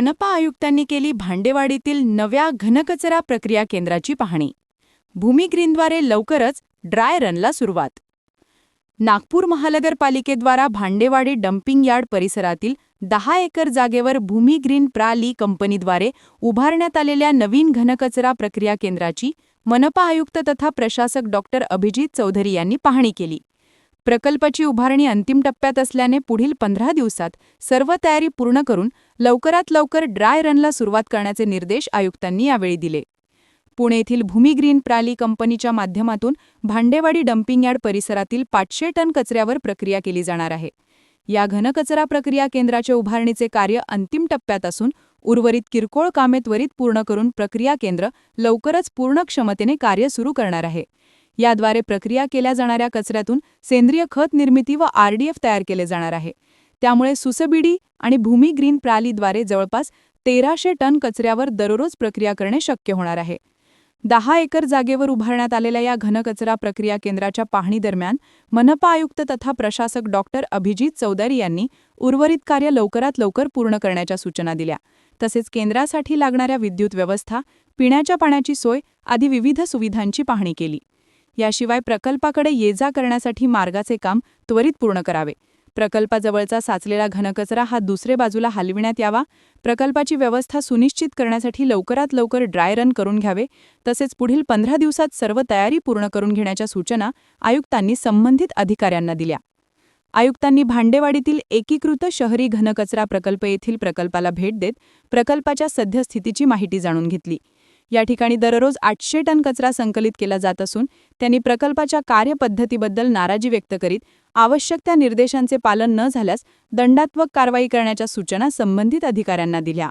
मनपा आयुक्तांनी केली भांडेवाडीतील नव्या घनकचरा प्रक्रिया केंद्राची पाहणी. भूमी ग्रीनद्वारे लवकरच ड्राय रनला सुरुवात. नागपूर महानगरपालिकेद्वारा भांडेवाडी डम्पिंग यार्ड परिसरातील 10 एकर जागेवर भूमी ग्रीन प्रा.ली कंपनीद्वारे उभारण्यात आलेल्या नवीन घनकचरा प्रक्रिया केंद्राची मनपा आयुक्त तथा प्रशासक डॉक्टर अभिजित चौधरी यांनी पाहणी केली. प्रकल्पाची उभारणी अंतिम टप्प्यात असल्याने पुढील 15 दिवसात सर्व तयारी पूर्ण करून लवकरात लवकर ड्राय रनला सुरुवात करण्याचे निर्देश आयुक्तांनी यावेळी दिले. पुणे येथील भूमी ग्रीन प्रा.ली कंपनीच्या माध्यमातून भांडेवाडी डम्पिंग यार्ड परिसरातील 500 टन कचऱ्यावर प्रक्रिया केली जाणार आहे. या घनकचरा प्रक्रिया केंद्राच्या उभारणीचे कार्य अंतिम टप्प्यात असून उर्वरित किरकोळ कामे त्वरित पूर्ण करून प्रक्रिया केंद्र लवकरच पूर्ण क्षमतेने कार्य सुरू करणार आहे. याद्वारे प्रक्रिया केल्या जाणाऱ्या कचऱ्यातून सेंद्रिय खत निर्मिती व RDF तयार केले जाणार आहे. त्यामुळे सुसबीडी आणि भूमी ग्रीन प्रा.लीद्वारे जवळपास 1300 टन कचऱ्यावर दररोज प्रक्रिया करणे शक्य होणार आहे. 10 एकर जागेवर उभारण्यात आलेल्या या घनकचरा प्रक्रिया केंद्राच्या पाहणीदरम्यान मनपा आयुक्त तथा प्रशासक डॉक्टर अभिजित चौधरी यांनी उर्वरित कार्य लवकरात लवकर पूर्ण करण्याच्या सूचना दिल्या. तसेच केंद्रासाठी लागणाऱ्या विद्युत व्यवस्था, पिण्याच्या पाण्याची सोय आदी विविध सुविधांची पाहणी केली. याशिवाय प्रकल्पाकडे ये-जा करण्यासाठी मार्गाचे काम त्वरित पूर्ण करावे. प्रकल्पाजवळचा साचलेला घनकचरा हा दुसरे बाजूला हलविण्यात यावा. प्रकल्पाची व्यवस्था सुनिश्चित करण्यासाठी लवकरात लवकर ड्राय रन करून घ्यावे. तसेच पुढील 15 दिवसात सर्व तयारी पूर्ण करून घेण्याच्या सूचना आयुक्तांनी संबंधित अधिकाऱ्यांना दिल्या. आयुक्तांनी भांडेवाडीतील एकीकृत शहरी घनकचरा प्रकल्प येथील प्रकल्पाला भेट देत प्रकल्पाच्या सद्यस्थितीची माहिती जाणून घेतली. या ठिकाणी दररोज 800 टन कचरा संकलित केला जात असून त्यांनी प्रकल्पाच्या कार्यपद्धतीबद्दल नाराजी व्यक्त करीत आवश्यक त्या निर्देशांचे पालन न झाल्यास दंडात्मक कारवाई करण्याच्या सूचना संबंधित अधिकाऱ्यांना दिल्या.